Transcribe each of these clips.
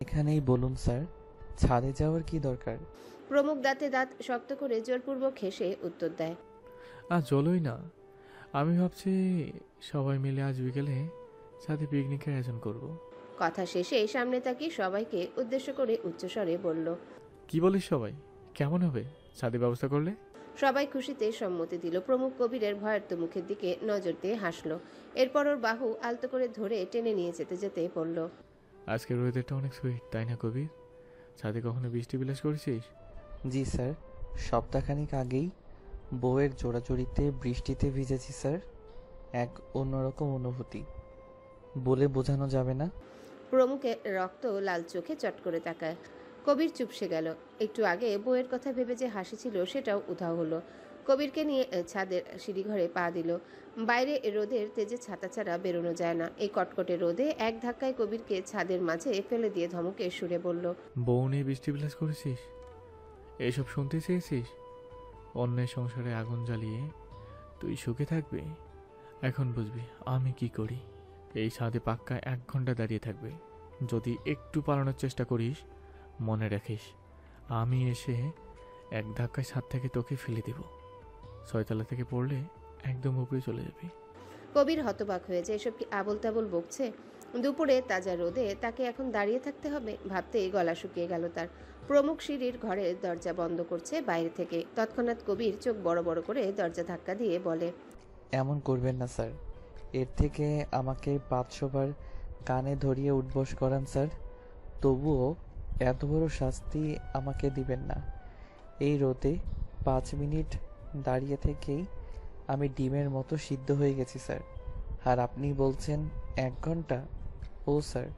এখানেই বলুন স্যার, ছাদে যাওয়ার কি দরকার? প্রমুখ দাঁতে দাঁত শক্ত করে জোরপূর্বক হেসে উত্তর দেয়। চলোই না। আমি ভাবছি সবাই মিলে আজ বিকেলে সাথে পিকনিকের আয়োজন করব। কথা শেষে সামনে তাকিয়ে সবাইকে উদ্দেশ্য করে উচ্চস্বরে বলল। কি বলিস সবাই? কেমন হবে সাথে ব্যবস্থা করলে? সবাই খুশিতে সম্মতি দিল। প্রমুখ কবিরের ভয়ার্ত মুখের দিকে নজর দিয়ে হাসল। এরপর ওর বাহু আলতো করে ধরে টেনে নিয়ে যেতে যেতে বলল। আজকের ওয়েদারটা অনেক সুইট, তাই না কবির? সাথে কখনো বৃষ্টি বিলাস করেছিস? জি স্যার, সপ্তাহখানিক আগেই বউয়ের জোড়াজড়িতে বৃষ্টিতে ভিজেছি স্যার। এক অন্যরকম অনুভূতি, বলে বোঝানো যাবে না। প্রমুখের রক্ত লাল চোখে চট করে তাকায়। কবির চুপসে গেল। একটু আগে বইয়ের কথা ভেবে যে হাসি ছিল সেটাও উধাও হলো। কবিরকে নিয়ে ছাদের সিঁড়িঘরে পা দিল। বাইরে রোদের তেজে ছাতা ছাড়া বেরোনো যায় না। এই কটকটে রোদে এক ধাক্কায় কবিরকে ছাদের মাঝে ফেলে দিয়ে ধমকে সুরে বলল। বউ নিয়ে বৃষ্টি বিলাস করেছিস? এইসব শুনতে চেয়েছিস? অন্যের সংসারে আগুন জ্বালিয়ে তুই সুখে থাকবি? এখন বুঝবি আমি কি করি। এই ছাদে পাক্কা 1 ঘন্টা দাঁড়িয়ে থাকবে। যদি একটু পালানোর চেষ্টা করিস, মনে রাখিস আমি এসে এক ধাক্কায় ছাদ থেকে তোকে ফেলে দেব। 6 তলা থেকে পড়লে একদম উপরে চলে যাবি। কবির হতবাক হয়েছে। এসব কি আবোল তাবোল বকছে? দুপুরে তাজা রোদে তাকে এখন দাঁড়িয়ে থাকতে হবে, ভাবতেই গলা শুকিয়ে গেল তার। প্রমুখ সিঁড়ির ঘরের দরজা বন্ধ করছে বাইরে থেকে। তৎক্ষণাৎ কবির চোখ বড় বড় করে দরজা ধাক্কা দিয়ে বলে। এমন করবেন না স্যার, এর থেকে আমাকে 500 বার কানে ধরিয়ে উঠবোস করান স্যার, তবুও এত বড় শাস্তি আমাকে দিবেন না। এই রোদে 5 মিনিট দাঁড়িয়ে থেকেই আমি ডিমের মতো সিদ্ধ হয়ে গেছি স্যার, আর আপনি বলছেন 1 ঘন্টা? ও স্যার!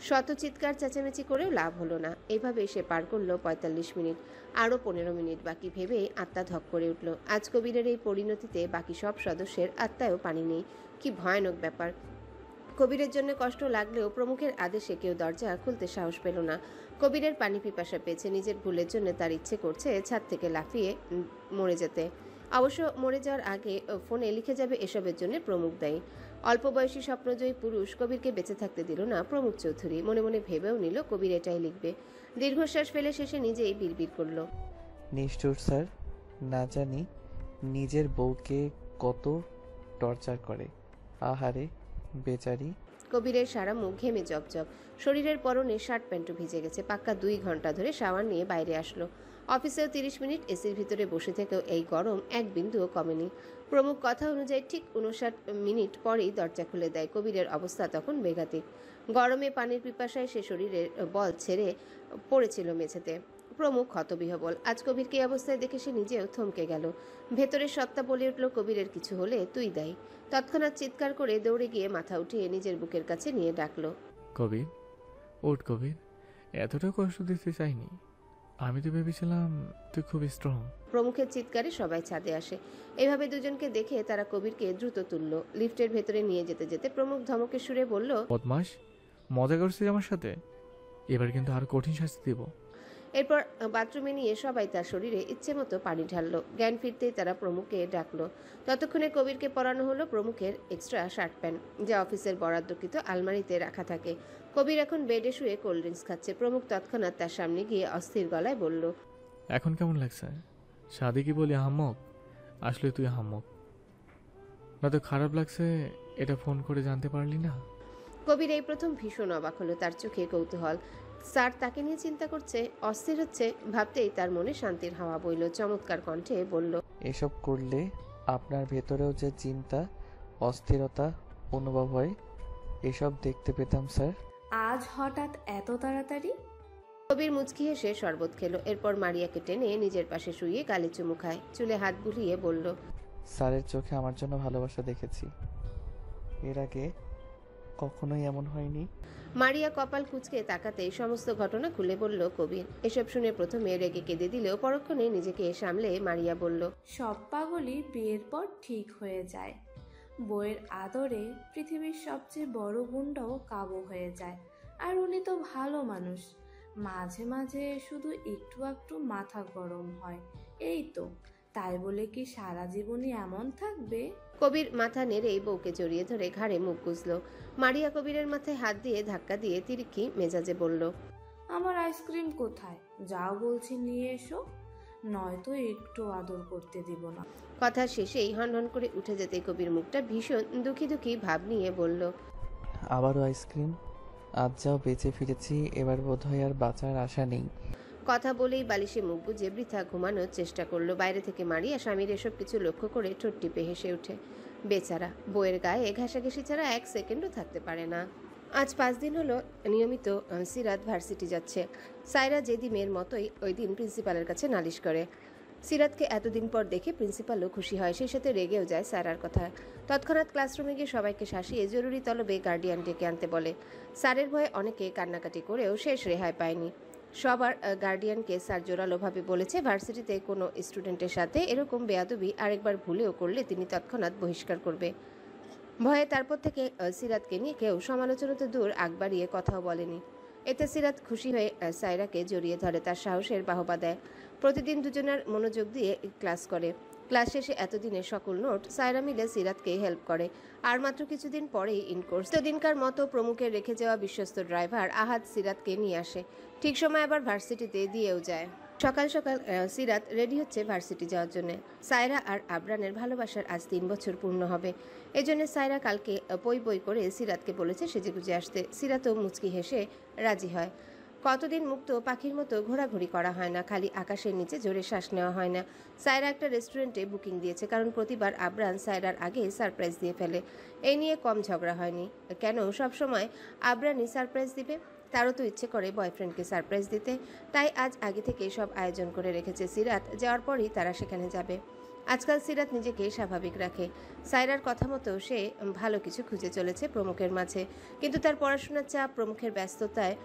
শত চিৎকার চেঁচামেচি করেও লাভ হলো না। এইভাবে সে পার করলো 45 মিনিট। আরও 15 মিনিট বাকি ভেবে আত্মা ধক করে উঠল। আজ কবিরের এই পরিণতিতে বাকি সব সদস্যের আত্মায়ও পানি নেই। কি ভয়ানক ব্যাপার! কবিরের জন্য কষ্ট লাগলেও প্রমুখের আদেশে কেউ দরজা খুলতে সাহস পেল না। কবিরের পানি পিপাসা পেয়েছে। নিজের ভুলের জন্য তার ইচ্ছে করছে ছাদ থেকে লাফিয়ে মরে যেতে। অবশ্য মরে যাওয়ার আগে ফোনে লিখে যাবে এসবের জন্য প্রমুখ দায়ী। অল্প বয়সী স্বপ্নজয়ী পুরুষ কবিরকে বেঁচে থাকতে দিল না প্রমুখ চৌধুরী। মনে মনে ভেবেও নিল কবির এটাই লিখবে। দীর্ঘশ্বাস ফেলে শেষে নিজেই বিড়বিড় করল। নিষ্ঠুর স্যার, না জানি নিজের বউকে কত টর্চার করে। আহারে বেচারি! কবিরের সারা মুখ ঘেমে জবজব। শরীরের পরনে শার্ট প্যান্টও ভিজে গেছে। পাক্কা 2 ঘন্টা ধরে শাওয়ার নিয়ে বাইরে আসলো। অফিসেও 30 মিনিট এসির ভিতরে বসে থেকেও এই গরম এক বিন্দুও কমেনি। প্রমুখ কথা অনুযায়ী ঠিক 59 মিনিট পরেই দরজা খুলে দেয়। কবিরের অবস্থা তখন বেগাতিক। গরমে পানির পিপাসায় সে শরীরের বল ছেড়ে পড়েছিল মেঝেতে। প্রমুখ হতবিহ্বল। আজ কবিরকে এই অবস্থায় দেখে সে নিজেও থমকে গেল। ভেতরের সত্তা বলে উঠল, কবিরের কিছু হলে তুই দায়ী। তৎক্ষণাৎ চিৎকার করে দৌড়ে গিয়ে মাথা উঠিয়ে নিজের বুকের কাছে নিয়ে ডাকলো। কবির, ওঠ কবির। এতটা কষ্ট দিতে চাইনি। আমি তো ভেবেছিলাম তুই খুব স্ট্রং। প্রমুখের চিৎকারে সবাই ছাদে আসে। এভাবে দুজনকে দেখে তারা কবিরকে দ্রুত তুলল। লিফটের ভেতরে নিয়ে যেতে যেতে প্রমুখ ধমকের সুরে বলল। বদমাস, মজা করছিস আমার সাথে? এবার কিন্তু আরো কঠিন শাস্তি দেব। এরপর বাথরুমে নিয়ে সবাই তার শরীরে ইচ্ছে মতো পানি ঢাললো। জ্ঞান ফিরতেই তারা প্রমুখকে ডাকলো। ততক্ষণে কবিরকে পরানো হলো প্রমুখের এক্সট্রা শার্ট প্যান্ট, যা অফিসের বরাদ্দকৃত আলমারিতে রাখা থাকে। কবির এখন বেডে শুয়ে কোল্ড ড্রিঙ্কস খাচ্ছে। প্রমুখ তৎক্ষণাৎ তার সামনে গিয়ে অস্থির গলায় বলল। এখন কেমন লাগছে? সাদে কি বলি আহাম্মক? আসলে তুই আহাম্মক না তো খারাপ লাগছে এটা ফোন করে জানতে পারলি না? কবির এই প্রথম ভীষণ অবাক হলো। তার চোখে কৌতূহল। স্যার তাকে নিয়ে চিন্তা করছে, অস্থির হচ্ছে। ভাবতেই তার মনে শান্তির হাওয়া বইল। চমৎকার কণ্ঠে বলল। এসব করলে আপনার ভেতরেও যে চিন্তা, অস্থিরতা অনুভব হয়, এসব দেখতে পেতাম স্যার। আজ হঠাৎ এত তাড়াতাড়ি? কবির মুচকি হেসে শরবত খেলো। এরপর মারিয়াকে টেনে নিজের পাশে শুয়ে গালে চুমু খায়। চুলে হাত বুলিয়ে বলল। স্যারের চোখে আমার জন্য ভালোবাসা দেখেছি, এর আগে কখনোই এমন হয়নি। মারিয়া কপাল কুঁচকে তাকাতেই সমস্ত ঘটনা খুলে বলল কবির। এসব শুনে প্রথমে রেগে কেঁদে দিলেও পরক্ষণে নিজেকে সামলে মারিয়া বলল। সব পাগলই বিয়ের পর ঠিক হয়ে যায়। বইয়ের আদরে পৃথিবীর সবচেয়ে বড় গুণটাও কাবু হয়ে যায়। আর উনি তো ভালো মানুষ। মাঝে মাঝে শুধু একটু একটু মাথা গরম হয়, এই তো। তাই বলে কি সারা জীবনই এমন থাকবে? কবির মাথা নেড়েই বউকে জড়িয়ে ধরে ঘাড়ে মুখ গুজল। মারিয়া কবিরের মাথায় হাত দিয়ে ধাক্কা দিয়ে তিরিক্ষি মেজাজে বলল, আমার আইসক্রিম কোথায়? যাও বলছি নিয়ে এসো, নয়তো একটু আদর করতে দিব না। কথা শেষেই হনহন করে উঠে যেতে কবির মুখটা ভীষণ দুঃখী দুঃখী ভাব নিয়ে বলল, আবারও আইসক্রিম? আজ যাও বেঁচে ফিরেছি, এবার বোধহয় আর বাঁচার আশা নেই। কথা বলেই বালিশে মুখ গুজে বৃথা ঘুমানোর চেষ্টা করলো। বাইরে থেকে মারিয়া স্বামীর এসব কিছু লক্ষ্য করে ঠোঁট টিপে হেসে ওঠে। বেচারা, বউয়ের গায়ে ঘেঁষাঘেঁষি ছাড়া 1 সেকেন্ডও থাকতে পারে না। আজ 5 দিন হলো নিয়মিত সিরাত ভার্সিটি যাচ্ছে। সায়রা যেদিনের মতোই ওই দিন প্রিন্সিপালের কাছে নালিশ করে। সিরাতকে এতদিন পর দেখে প্রিন্সিপালও খুশি হয়, সেই সাথে রেগেও যায় সায়রার কথা। তৎক্ষণাৎ ক্লাসরুমে গিয়ে সবাইকে শাসিয়ে জরুরি তলবে গার্ডিয়ান ডেকে আনতে বলে। স্যারের ভয়ে অনেকে কান্নাকাটি করেও শেষ রেহাই পায়নি। সবার গার্ডিয়ানকে স্যার জোরালোভাবে বলেছে ভার্সিটিতে কোনো স্টুডেন্টের সাথে এরকম বেয়াদবি আরেকবার ভুলেও করলে তিনি তৎক্ষণাৎ বহিষ্কার করবে। ভয়ে তারপর থেকে সিরাতকে নিয়ে কেউ সমালোচনা তো দূর, আগ বাড়িয়ে কথাও বলেনি। এতে সিরাত খুশি হয়ে সায়রাকে জড়িয়ে ধরে, তার সাহসের বাহবা দেয়। প্রতিদিন দুজনের মনোযোগ দিয়ে ক্লাস করে। ক্লাস শেষে এতদিনের সকল নোট সায়রা মিলে সিরাতকে হেল্প করে। আর মাত্র কিছুদিন পরেই ইনকোর্স। দিনকার মতো প্রমুখের রেখে যাওয়া বিশ্বস্ত ড্রাইভার আহাদ সিরাতকে নিয়ে আসে। ঠিক সময় আবার ভার্সিটিতে দিয়েও যায়। সকাল সকাল সিরাত রেডি হচ্ছে ভার্সিটি যাওয়ার জন্য। সায়রা আর আবরানের ভালোবাসার আজ 3 বছর পূর্ণ হবে। এজন্য সায়রা কালকে পই পই করে সিরাতকে বলেছে সেজেগুজে আসতে। সিরাতও মুচকি হেসে রাজি হয়। কতদিন মুক্ত পাখির মতো ঘোরাঘুরি করা হয় না, খালি আকাশের নিচে জোরে শ্বাস নেওয়া হয় না। সায়রা একটা রেস্টুরেন্টে বুকিং দিয়েছে, কারণ প্রতিবার আবরান সায়রার আগে সারপ্রাইজ দিয়ে ফেলে। এই নিয়ে কম ঝগড়া হয়নি। কেন সবসময় আবরানই সারপ্রাইজ দিবে? তারও তো ইচ্ছে করে বয়ফ্রেন্ডকে সারপ্রাইজ দিতে। তাই আজ আগে থেকে সব আয়োজন করে রেখেছে সিরাত। যাওয়ার পরই তারা সেখানে যাবে। আজকাল সিরাত নিজেকে স্বাভাবিক রাখে। সায়রার কথা মতো সে ভালো কিছু খুঁজে চলেছে প্রমুখের মাঝে, কিন্তু তার পড়াশোনার চাপ, প্রমুখের ব্যস্ততায়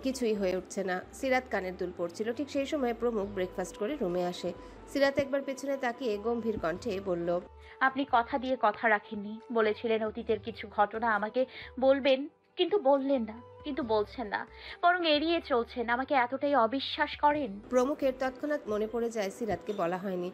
কিছুই হয়ে উঠছে না। সিরাত কানের দুল পড়ছিল, ঠিক সেই সময় প্রমুখ ব্রেকফাস্ট করে রুমে আসে। সিরাত একবার পেছনে তাকিয়ে গম্ভীর কণ্ঠে বলল, আপনি কথা দিয়ে কথা রাখেননি। বলেছিলেন অতীতের কিছু ঘটনা আমাকে বলবেন, কিন্তু বললেন না, কিন্তু বলছেন না, বরং এড়িয়ে চলছেন। আমাকে এতটাই অবিশ্বাস করেন? প্রমুখের তৎক্ষণাৎ মনে পড়ে যায় সিরাতকে বলা হয়নি।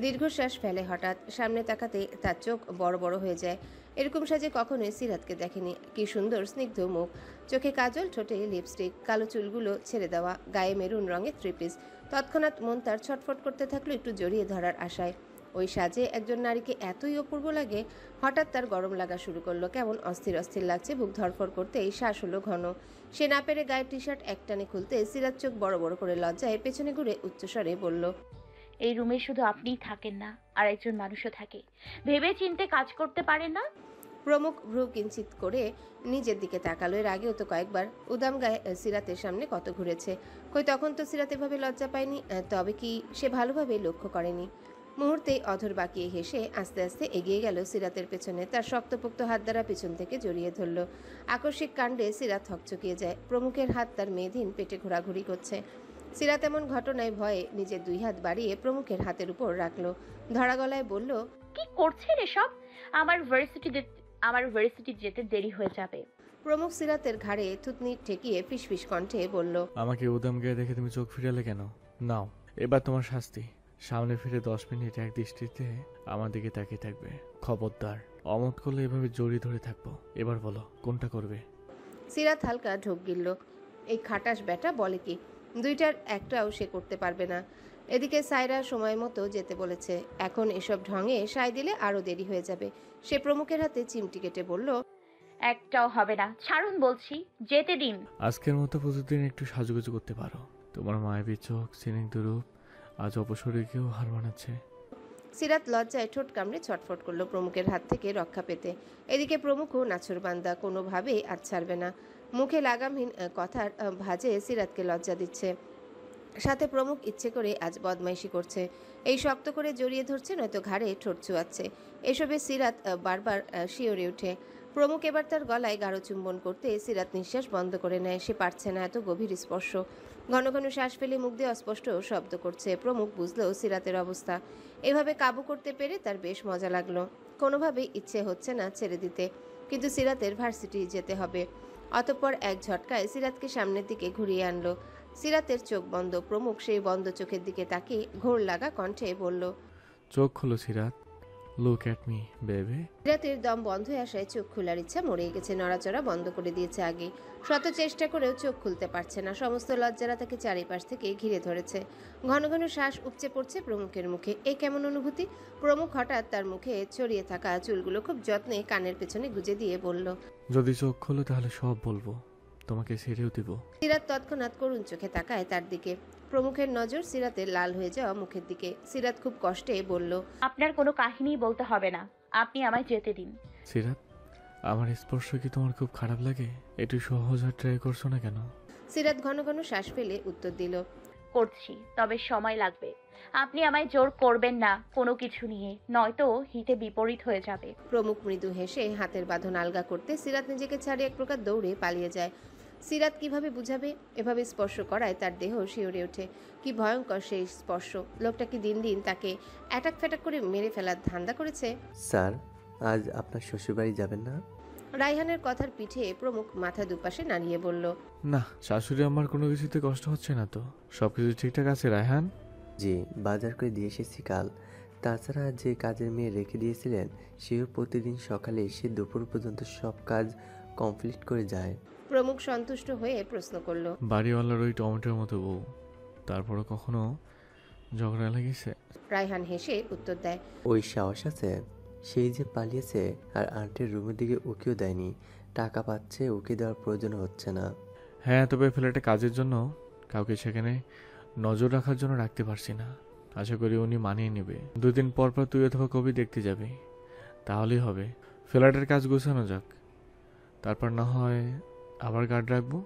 দীর্ঘশ্বাস ফেলে হঠাৎ, সামনে তাকাতে তার চোখ বড় বড় হয়ে যায়। এরকম সাজে কখনোই সিরাতকে দেখেনি। কি সুন্দর স্নিগ্ধ মুখ, চোখে কাজল, ঠোঁটে লিপস্টিক, কালো চুলগুলো ছেড়ে দেওয়া, গায়ে মেরুন রঙের থ্রি-পিস। তৎক্ষণাৎ মন তার ছটফট করতে থাকলো একটু জড়িয়ে ধরার আশায়। ওই সাজে একজন নারীকে এতই অপূর্ব লাগে। হঠাৎ তার গরম লাগা শুরু করলো, কেমন অস্থির অস্থির লাগছে। বুক ধরফর করতেই শ্বাস হলো ঘন। সে না পেরে গায়ের টি শার্ট একটানে খুলতে সিরাত চোখ বড় বড় করে লজ্জায় পেছনে ঘুরে উচ্চস্বরে বলল, এই রুমে শুধু আপনিই থাকেন না, আর একজন মানুষও থাকে। ভেবে চিনতে কাজ করতে পারেন না? প্রমুখ ভ্রু কিঞ্চিত করে নিজের দিকে তাকালো। এর আগেও তো কয়েকবার উদাম গায়ে সিরাতের সামনে কত ঘুরেছে। কই তখন তো সিরাত এভাবে লজ্জা পায়নি। তবে কি সে ভালোভাবে লক্ষ্য করেনি? মুহূর্তেই অধর বাঁকিয়ে হেসে আস্তে আস্তে এগিয়ে গেল সিরাতের পেছনে। তার শক্তপোক্ত হাত দ্বারা পেছন থেকে জড়িয়ে ধরল। আকস্মিক কাণ্ডে সিরাত হকচকিয়ে যায়। প্রমুখের হাত তার মেয়েধীন পেটে ঘোরাঘুরি করছে। সিরাত এমন ঘটনায় ভয়ে নিজের 2 হাত বাড়িয়ে প্রমুখের হাতের উপর রাখলো। ধরা গলায় বলল, কি করছেন এসব? আমার ভার্সিটি যেতে দেরি হয়ে যাবে। প্রমুখ সিরাতের ঘাড়ে থুতনি ঠেকিয়ে ফিসফিস কণ্ঠে বলল, আমাকে উদাম গায়ে দেখে তুমি চোখ ফিরালে কেন? নাও, এবার তোমার শাস্তি। সামনে ফিরে 10 মিনিট এক দৃষ্টিতে আমার দিকে তাকিয়ে থাকবে। খবরদার, অমত করলে এভাবে জড়িয়ে ধরে থাকবো। এবার বলো কোনটা করবে? সিরাত হালকা ঢোক গিলল। এই খাটাস ব্যাটা বলে কি? 2টার একটাও সে করতে পারবে না। এদিকে সায়রা সময় মতো যেতে বলেছে। এখন এসব ঢঙে সায় দিলে আরও দেরি হয়ে যাবে। সে প্রমুখের হাতে চিমটি কেটে বলল, একটাও হবে না, ছাড়ুন বলছি, যেতে দিন। আজকের মতো প্রতিদিন একটু সাজুগুজু করতে পারো। তোমার মায়াবী চোখ, স্নিগ্ধ রূপ আজ অপসরীকেও হার মানাচ্ছে। সিরাত লজ্জায় ঠোঁট কামড়ে ছটফট করলো প্রমুখের হাত থেকে রক্ষা পেতে। এদিকে প্রমুখও নাছরবান্দা, কোনোভাবেই আজ ছাড়বে না। মুখে লাগামহীন কথার ভাঁজে সিরাতকে লজ্জা দিচ্ছে। সাথে প্রমুখ ইচ্ছে করে আজ বদমাইশি করছে। এই শক্ত করে জড়িয়ে ধরছে, নয়তো ঘাড়ে ঠোঁট চুয়াচ্ছে। এসবে সিরাত বারবার শিওরে ওঠে। প্রমুখ এবার তার গলায় গাঢ় চুম্বন করতে সিরাত নিঃশ্বাস বন্ধ করে নেয়। সে পারছে না এত গভীর স্পর্শ। ঘন ঘন শ্বাস ফেলে মুখ দিয়ে অস্পষ্ট শব্দ করছে। প্রমুখ বুঝলো সিরাতের অবস্থা। এভাবে কাবু করতে পেরে তার বেশ মজা লাগলো। কোনোভাবেই ইচ্ছে হচ্ছে না ছেড়ে দিতে, কিন্তু সিরাতের ভার্সিটি যেতে হবে। অতঃপর এক ঝটকায় সিরাতকে সামনের দিকে ঘুরিয়ে আনলো। সিরাতের চোখ বন্ধ। প্রমুখ সেই বন্ধ চোখের দিকে তাকিয়ে ঘোর লাগা কণ্ঠে বলল, চোখ খোলো সিরাত, লুক অ্যাট মি বেবি। সিরাতের দম বন্ধ হয়ে আসায় চোখ খোলার ইচ্ছা মরেই গেছে। নড়াচড়া বন্ধ করে দিয়েছে আগে। শত চেষ্টা করেও চোখ খুলতে পারছে না। সমস্ত লজ্জারা তাকে চারিপাশ থেকে ঘিরে ধরেছে। ঘন ঘন শ্বাস উপচে পড়ছে প্রমুখের মুখে। এই কেমন অনুভূতি? প্রমুখ হঠাৎ তার মুখে ছড়িয়ে থাকা চুলগুলো খুব যত্নে কানের পেছনে গুজে দিয়ে বলল, যদি চোখ খোলো তাহলে সব বলবো, তোমাকে ছেড়েও দিব। সিরাত তৎক্ষণাৎ করুণ চোখে তাকায় তার দিকে। প্রমুখের নজর সিরাতের লাল হয়ে যাওয়া মুখের দিকে। সিরাত খুব কষ্টে বলল, আপনার কোনো কাহিনী বলতে হবে না, আপনি আমায় যেতে দিন। সিরাত, আমার স্পর্শ কি তোমার খুব খারাপ লাগে? একটু সহজ আর ট্রাই করছো না কেন? সিরাত ঘন ঘন শ্বাস ফেলে উত্তর দিল, করছি, তবে সময় লাগবে। আপনি আমায় জোর করবেন না কোনো কিছু নিয়ে, নয়তো হিতে বিপরীত হয়ে যাবে। প্রমুখ মৃদু হেসে হাতের বাঁধন আলগা করতে সিরাত নিজেকে ছাড়িয়ে এক প্রকার দৌড়ে পালিয়ে যায়। সিরাত কিভাবে বুঝাবে? এভাবে স্পর্শ করায় তার দেহ শিউরে ওঠে। কি ভয়ঙ্কর সেই স্পর্শ! লোকটা কি দিন দিন তাকে অ্যাটাক ফ্যাটাক করে মেরে ফেলার ধান্দা করেছে? স্যার, আজ আপনার শ্বশুরবাড়ি যাবেন না? রায়হানের কথার পিঠে প্রমুখ মাথা দুপাশে নাড়িয়ে বলল, না, শাশুড়ি আমার কোনো কিছুতে কষ্ট হচ্ছে না তো? সবকিছু ঠিকঠাক আছে রায়হান? জি, বাজার করে দিয়ে এসেছি কাল। তাছাড়া যে কাজের মেয়ে রেখে দিয়েছিলেন সেও প্রতিদিন সকালে এসে দুপুর পর্যন্ত সব কাজ কমপ্লিট করে যায়। প্রমুখ সন্তুষ্ট হয়ে প্রশ্ন করল, বাড়িওয়ালার ওই টমেটোর মতো বউ, তারপরও কখনো ঝগড়া লেগেছে? রায়হান হেসে উত্তর দেয়, ওই সাহস আছে? সেই যে পালিয়েছে আর আন্টির রুমের দিকে উকিও দেয়নি। টাকা পাচ্ছে, উকি দেওয়ার প্রয়োজন হচ্ছে না। হ্যাঁ, তবে ফ্ল্যাটে কাজের জন্য কাউকে সেখানে নজর রাখার জন্য রাখতে পারছি না। আশা করি উনি মানিয়ে নেবে। 2 দিন পর পর তুই অথবা কবি দেখতে যাবি, তাহলেই হবে। ফ্ল্যাটের কাজ গোছানো যাক, তারপর না হয় আবার গার্ড রাখবো।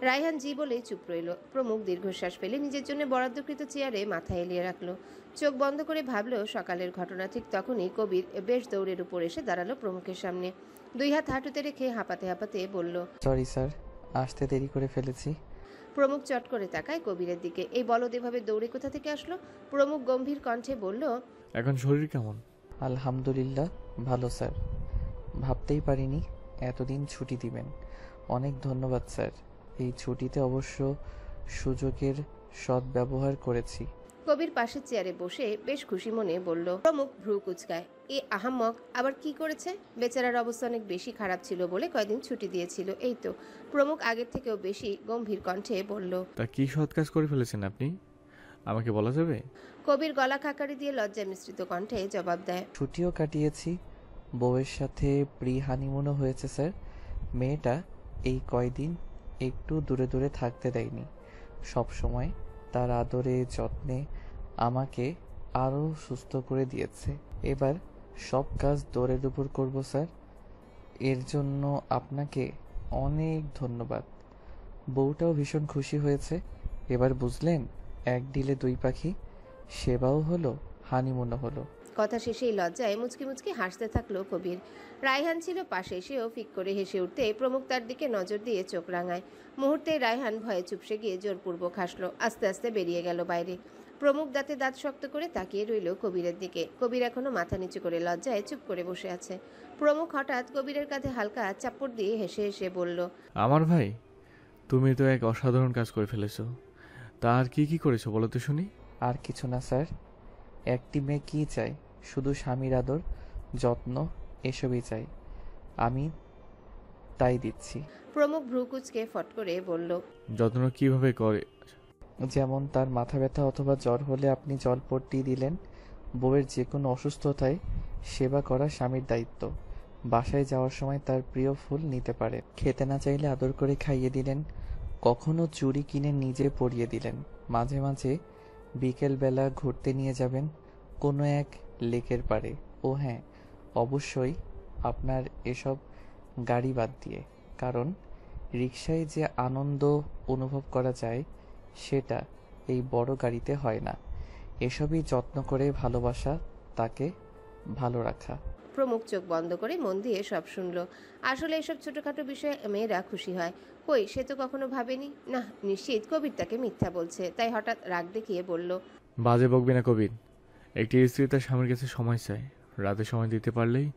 রায়হান জি বলেই চুপ রইল। প্রমুখ দীর্ঘশ্বাস ফেলে নিজের জন্য বরাদ্দকৃত চেয়ারে মাথা এলিয়ে রাখলো। চোখ বন্ধ করে ভাবলো সকালের ঘটনা। ঠিক তখনই কবির বেশ দৌড়ের উপর এসে দাঁড়ালো প্রমুখের সামনে। 2 হাত হাঁটুতে রেখে হাঁপাতে হাঁপাতে বলল, সরি স্যার, আসতে দেরি করে ফেলেছি। প্রমুখ চট করে তাকায় কবিরের দিকে। এই বলদ এভাবে দৌড়ে কোথা থেকে আসলো? প্রমুখ গম্ভীর কণ্ঠে বলল, এখন শরীর কেমন? আলহামদুলিল্লাহ ভালো স্যার। ভাবতেই পারিনি এতদিন ছুটি দিবেন। অনেক ধন্যবাদ স্যার। এই ছুটিতে অবশ্য সুযোগের সদ্ব্যবহার করেছি। কবির পাশের চেয়ারে বসে বেশ খুশি মনে বলল। প্রমুখ ভ্রু কুচকায়। এ আহাম্মক আবার কি করেছে? বেচারার অবস্থা অনেক বেশি খারাপ ছিল বলে কয়দিন ছুটি দিয়েছিল, এই তো। প্রমুখ আগের থেকেও বেশি গম্ভীর কণ্ঠে বলল, তা কি সৎ কাজ করে ফেলেছেন আপনি, আমাকে বলা যাবে? কবির গলা খাকারি দিয়ে লজ্জা মিশ্রিত কণ্ঠে জবাব দেয়, ছুটিও কাটিয়েছি, বউয়ের সাথে প্রি হানিমুনও হয়েছে স্যার। মেয়েটা এই কয়দিন একটু দূরে দূরে থাকতে দেয়নি। সব সময় তার আদরে যত্নে আমাকে আরও সুস্থ করে দিয়েছে। এবার সব কাজ দৌড়ের উপর করব স্যার। এর জন্য আপনাকে অনেক ধন্যবাদ। বউটাও ভীষণ খুশি হয়েছে। এবার বুঝলেন, 1 ডিলে 2 পাখি, সেবাও হলো হানিমুনও হলো। কথা শেষেই লজ্জায় মুচকি মুচকি হাসতে থাকলো কবির। রায়হান ছিল পাশে, সেও ফিক করে হেসে উঠতে প্রমুখ তার দিকে নজর দিয়ে চোখ রাঙায়। মুহূর্তে রায়হান ভয়ে চুপসে গিয়ে জোরপূর্বক হাসলো। আস্তে আস্তে বেরিয়ে গেল বাইরে। প্রমুখ দাঁতে দাঁত শক্ত করে তাকিয়ে রইল কবিরের দিকে। কবির এখনো মাথা নিচু করে লজ্জায় চুপ করে বসে আছে। প্রমুখ হঠাৎ কবিরের কাঁধে হালকা চাপড় দিয়ে হেসে হেসে বলল, আমার ভাই, তুমি তো এক অসাধারণ কাজ করে ফেলেছো। তা আর কি কি করেছো বলো তো শুনি। আর কিছু না স্যার। একটি মেয়ে কী চায়? শুধু স্বামীর আদর, যত্ন, এসবই চাই। আমি তাই দিচ্ছি। প্রমুখ ভ্রু কুচকে ফট করে বলল, যত্ন কিভাবে করে? যেমন তার মাথা ব্যথা অথবা জ্বর হলে আপনি জলপট্টি দিলেন। বউয়ের যে কোনো অসুস্থতায় সেবা করা স্বামীর দায়িত্ব। বাসায় যাওয়ার সময় তার প্রিয় ফুল নিতে পারে। খেতে না চাইলে আদর করে খাইয়ে দিলেন। কখনো চুড়ি কিনে নিজে পরিয়ে দিলেন। মাঝে মাঝে বিকেলবেলা ঘুরতে নিয়ে যাবেন কোনো এক লেকের পাড়ে। ও হ্যাঁ, অবশ্যই আপনার এসব গাড়ি বাদ দিয়ে, কারণ রিকশায় যে আনন্দ অনুভব করা যায় সেটা এই বড় গাড়িতে হয় না। এসবই যত্ন করে ভালোবাসা, তাকে ভালো রাখা। প্রমুখ চোখ বন্ধ করে মন দিয়ে সব শুনল। আসলে এসব ছোটখাটো বিষয়ে মেয়েরা খুশি হয়। কই, সে তো কখনো ভাবেনি। না, নিশ্চিত কবির তাকে মিথ্যা বলছে। তাই হঠাৎ রাগ দেখিয়ে বলল, বাজে বকবি না কবির। একটি স্ত্রী তার স্বামীর কাছে সময় চায়, রাতে সময় দিতে পারলেই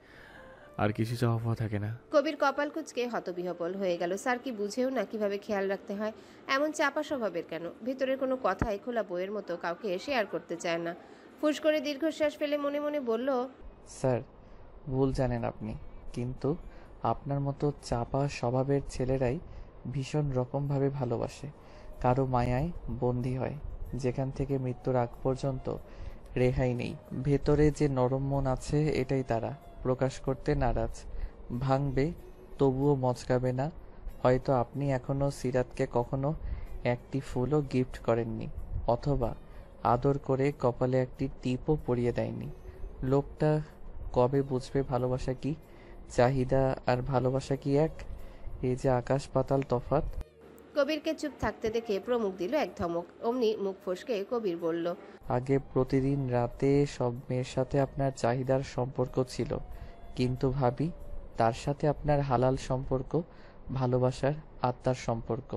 আর কিছু চাওয়া পাওয়া থাকে না। কবির কপাল কুঁচকে হতবিহ্বল হয়ে গেল। স্যার কি বুঝেও না কিভাবে খেয়াল রাখতে হয়? এমন চাপা স্বভাবের কেন? ভিতরের কোনো কথাই খোলা বইয়ের মতো কাউকে শেয়ার করতে চায় না। ফুস করে দীর্ঘশ্বাস ফেলে মনে মনে বলল, স্যার, ভুল জানেন আপনি, কিন্তু আপনার মতো চাপা স্বভাবের ছেলেরাই ভীষণ রকমভাবে ভালোবাসে, কারো মায়ায় বন্দী হয়, যেখান থেকে মৃত্যুর আগ পর্যন্ত রেহাই নেই। ভেতরে যে নরম মন আছে এটাই তারা প্রকাশ করতে নারাজ। ভাঙবে তবুও মচকাবে না। হয়তো আপনি এখনো সিরাতকে কখনো একটি ফুলও গিফট করেননি, অথবা আদর করে কপালে একটি টিপও পরিয়ে দেয়নি। লোকটা কবে বুঝবে ভালোবাসা কি, চাহিদা আর ভালোবাসা কি এক? এই যে আকাশ পাতাল তফাৎ। কবিরকে চুপ থাকতে দেখে প্রমুখ দিল এক ধমক। অমনি মুখ ফসকে কবির বলল, আগে প্রতিদিন রাতে সব মেয়ের সাথে আপনার চাহিদার সম্পর্ক ছিল, কিন্তু ভাবি তার সাথে আপনার হালাল সম্পর্ক, ভালোবাসার আত্মার সম্পর্ক।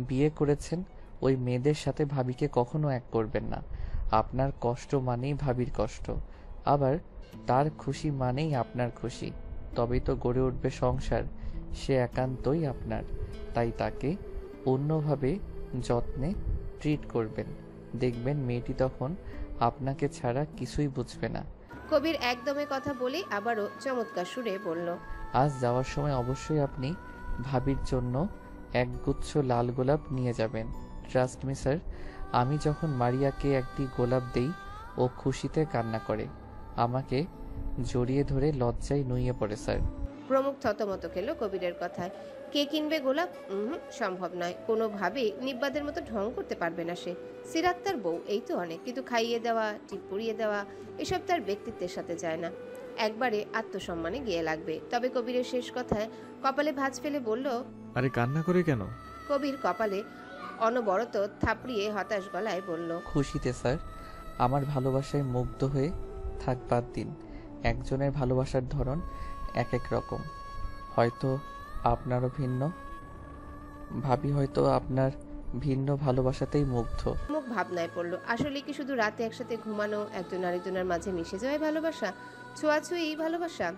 বিয়ে করেছেন, ওই মেয়েদের সাথে ভাবিকে কখনো এক করবেন না। আপনার কষ্ট মানেই ভাবির কষ্ট, আবার তার খুশি মানেই আপনার খুশি। তবেই তো গড়ে উঠবে সংসার। সে একান্তই আপনার, তাই তাকে অন্যভাবে যত্নে ট্রিট করবেন। দেখবেন মেয়েটি তখন আপনাকে ছাড়া কিছুই বুঝবে না। কবির একদমে কথা বলে আবারও চমৎকার সুরে বলল, আজ যাওয়ার সময় অবশ্যই আপনি ভাবির জন্য একগুচ্ছ লাল গোলাপ নিয়ে যাবেন। ট্রাস্ট মি স্যার, আমি যখন মারিয়াকে একটি গোলাপ দেই ও খুশিতে কান্না করে, আমাকে জড়িয়ে ধরে লজ্জায় নুয়ে পড়ে স্যার। প্রমুখ থতমত খেল কবিরের কথায়। কে কিনবে গোলাপ? সম্ভব নয়, কোনোভাবেই নিব্বাদের মতো ঢং করতে পারবে না সে। সিরাত তার বউ, এই তো অনেক, কিন্তু খাইয়ে দেওয়া, টিপ পরিয়ে দেওয়া এসব তার ব্যক্তিত্বের সাথে যায় না। একবারে আত্মসম্মানে গিয়ে লাগবে। তবে কবিরের শেষ কথায় কপালে ভাঁজ ফেলে বলল, আরে কান্না করে কেন? কবির কপালে অনবরত থাপড়িয়ে হতাশ গলায় বলল, খুশিতে স্যার। আমার ভালোবাসায় মুগ্ধ হয়ে থাক বাদ দিন। একজনের ভালোবাসার ধরন এক এক রকম, হয়তো আপনারও ভিন্ন। ভাবি হয়তো আপনার ভিন্ন ভালোবাসাতেই মুগ্ধ। মুখ ভাবনায় পড়ল। আসলে কি শুধু রাতে একসাথে ঘুমানো, একজন আরেকজনের মাঝে মিশে যাওয়াই ভালোবাসা, ছোঁয়াছুঁই ভালোবাসা?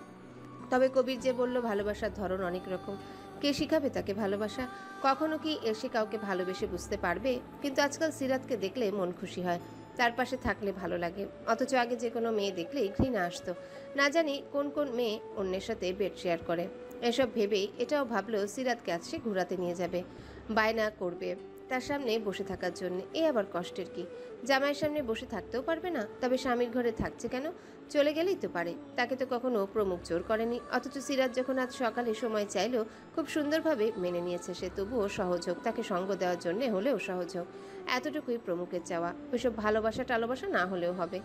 তবে কবির যে বলল ভালোবাসার ধরন অনেক রকম, কে শিখাবে তাকে ভালোবাসা? কখনো কি এসে কাউকে ভালোবেসে বুঝতে পারবে? কিন্তু আজকাল সিরাতকে দেখলে মন খুশি হয়, তার পাশে থাকলে ভালো লাগে। অথচ আগে যে কোনো মেয়ে দেখলেই ঘৃণা আসতো। না জানি কোন কোন মেয়ে অন্যের সাথে বেড শেয়ার করে। এসব ভেবেই এটাও ভাবলো সিরাতকে আজ সে ঘোরাতে নিয়ে যাবে, বায়না করবে তার সামনে বসে থাকার জন্য। এ আবার কষ্টের কি? জামাইয়ের সামনে বসে থাকতেও পারবে না, তবে স্বামীর ঘরে থাকছে কেন? চলে গেলেই তো পারে। তাকে তো কখনো প্রমুখ জোর করেনি। অথচ সিরাত যখন আজ সকালে সময় চাইলো, খুব সুন্দরভাবে মেনে নিয়েছে সে। তবুও সহজ হোক, তাকে সঙ্গ দেওয়ার জন্য হলেও সহজ হোক, এতটুকুই প্রমুখের চাওয়া। ওইসব ভালোবাসা টালোবাসা না হলেও হবে।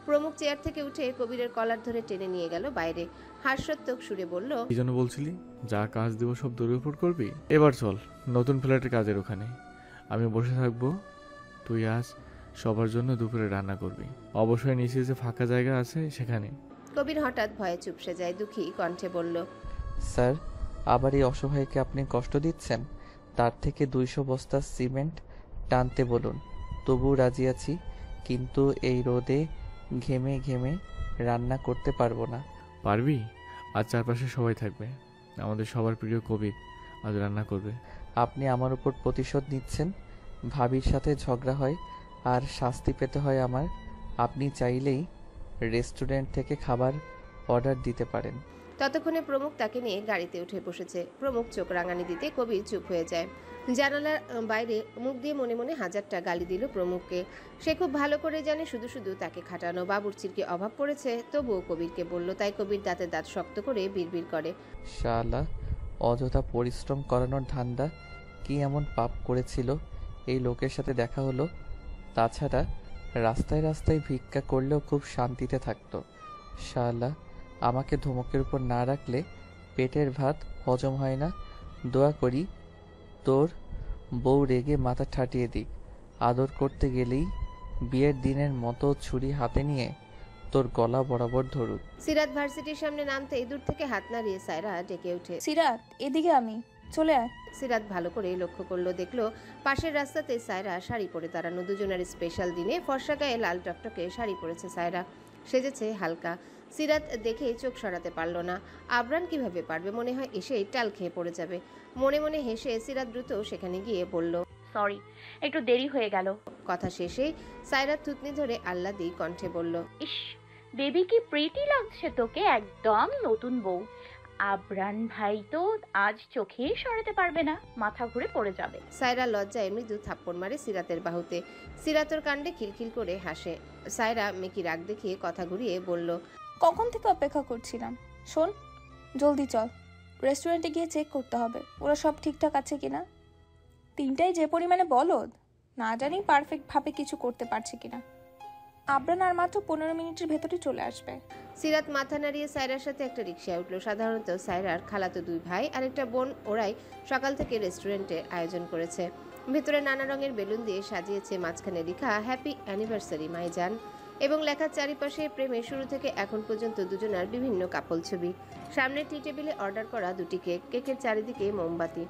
প্রমুখ চেয়ার থেকে উঠে কবিরের কলার ধরে টেনে নিয়ে গেল বাইরে। হাস্যোত্তক সুরে বলল, কি জন্য বলছিলি যা কাজ দেব সব দূরের উপর করবি? এবার চল নতুন ফ্ল্যাটের কাজের ওখানে, আমি বসে থাকবো। তুই আজ সবার জন্য দুপুরে রান্না করবি। অবশ্যই নিচে যে ফাঁকা জায়গা আছে সেখানে। কবির হঠাৎ ভয়ে চুপসে যায়, দুঃখী কণ্ঠে বলল, স্যার, আবার এই অসহায়কে আপনি কষ্ট দিচ্ছেন? তার থেকে 200 বস্তা সিমেন্ট টানতে বলুন, তবুও রাজি আছি, কিন্তু এই রোদে ঘেমে ঘেমে রান্না করতে পারবো না। পারবি? আজ চারপাশে সবাই থাকবে, আমাদের সবার প্রিয় কবির আজ রান্না করবে। আপনি আমার উপর প্রতিশোধ নিচ্ছেন? ভাবির সাথে ঝগড়া হয় আর শাস্তি পেতে হয় আমার। আপনি চাইলেই রেস্টুরেন্ট থেকে খাবার অর্ডার দিতে পারেন। ততক্ষণে প্রমুখ তাকে নিয়ে গাড়িতে উঠে বসেছে। প্রমুখ চোখ রাঙানি দিতে কবির চুপ হয়ে যায়। জানালার বাইরে মুখ দিয়ে মনে মনে হাজারটা গালি দিল প্রমুখকে। সে খুব ভালো করে জানে শুধু শুধু তাকে খাটানো। বাবুর্চির কি অভাব পড়েছে? তবুও কবিরকে বলল, তাই কবির দাঁতে দাঁত শক্ত করে বিড়বিড় করে, শালা, অযথা পরিশ্রম করানোর ধান্দা। কি এমন পাপ করেছিল এই লোকের সাথে দেখা হলো? তাছাড়া রাস্তায় রাস্তায় ভিক্ষা করলেও খুব শান্তিতে থাকতো। শালা, আমাকে ধমকের উপর না রাখলে পেটের ভাত হজম হয় না। দোয়া করি তোর বউ রেগে মাথা ঠাটিয়ে দিক। আদর করতে গেলেই বিয়ের দিনের মতো ছুরি হাতে নিয়ে তোর গলা বরাবর ধরুক। সিরাত ভার্সিটির সামনে নামতেই দূর থেকে হাত নাড়িয়ে সায়রা ডেকে ওঠে, সিরাত, এদিকে আমি, চলে আয়। সিরাত ভালো করে লক্ষ্য করলো, দেখলো পাশের রাস্তাতে সায়রা শাড়ি পরে দাঁড়ানো। দুজনের স্পেশাল দিনে ফর্সা গায়ে লাল টকটকে শাড়ি পরেছে সায়রা, সেজেছে হালকা। সিরাত দেখে চোখ সরাতে পারল না। আবরান কিভাবে পারবে? মনে হয় এসেই টাল খেয়ে পড়ে যাবে। মনে মনে হেসে সিরাত দ্রুত সেখানে গিয়ে বলল, সরি, একটু দেরি হয়ে গেল। কথা শেষেই সায়রা থুতনি ধরে আহ্লাদি কণ্ঠে বলল, ইস, বেবি কি প্রিটি লাগছে তোকে, একদম নতুন বউ। আবরান ভাই তো আজ চোখেই সরাতে পারবে না, মাথা ঘুরে পড়ে যাবে। সায়রা লজ্জায় মৃদু থাপ্পড় মারে সিরাতের বাহুতে। সিরাতর কাণ্ডে খিলখিল করে হাসে। সায়রা মেকি রাগ দেখিয়ে কথা ঘুরিয়ে বলল, কখন থেকে অপেক্ষা করছিলাম। শোন, জলদি চল, রেস্টুরেন্টে গিয়ে চেক করতে হবে ওরা সব ঠিকঠাক আছে কিনা। তিনটাই যে পরিমাণে বলদ, না জানি পারফেক্ট ভাবে কিছু করতে পারছে কিনা। আবরান আর মাত্র 15 মিনিটের ভেতরে চলে আসবে। সিরাত মাথা নাড়িয়ে সায়রার সাথে একটা রিকশায় উঠল। সাধারণত সায়রার খালাতো 2 ভাই আর একটা বোন ওরাই সকাল থেকে রেস্টুরেন্টে আয়োজন করেছে। ভেতরে নানা রঙের বেলুন দিয়ে সাজিয়েছে, মাঝখানে লেখা হ্যাপি অ্যানিভার্সারি মাইজান এবং লেখার চারিপাশে প্রেমের শুরু থেকে এখন পর্যন্ত দুজনার বিভিন্ন কাপল ছবি। সামনে টি টেবিলে অর্ডার করা 2টি কেক, কেকের চারিদিকে মোমবাতি।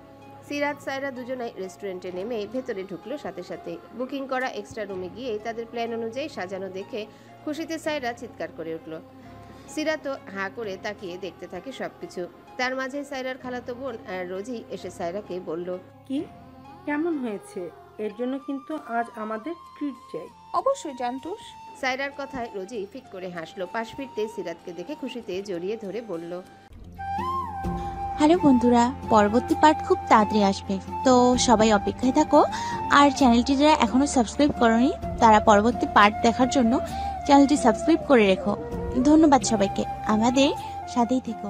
সিরাত সায়রা দুজনাই রেস্টুরেন্টে নেমে ভেতরে ঢুকলো। সাথে সাথে বুকিং করা এক্সট্রা রুমে গিয়ে তাদের প্ল্যান অনুযায়ী সাজানো দেখে খুশিতে সায়রা চিৎকার করে উঠল। সিরাতও হাঁ করে তাকিয়ে দেখতে থাকে সবকিছু। তার মাঝে সায়রার খালাতো বোন রোজি এসে সায়রাকে বলল, কি কেমন হয়েছে? এর জন্য কিন্তু আজ আমাদের ট্রিট চাই। অবশ্যই জানতুস। সায়রার কথায় রোজি ফিক করে হাসলো। পাশ ফিরতে সিরাতকে দেখে খুশিতে জড়িয়ে ধরে বলল, হ্যালো বন্ধুরা, পরবর্তী পার্ট খুব তাড়াতাড়ি আসবে, তো সবাই অপেক্ষায় থাকো। আর চ্যানেলটি যারা এখনো সাবস্ক্রাইব করোনি তারা পরবর্তী পার্ট দেখার জন্য চ্যানেলটি সাবস্ক্রাইব করে রেখো। ধন্যবাদ সবাইকে, আমাদের সাথেই থেকো।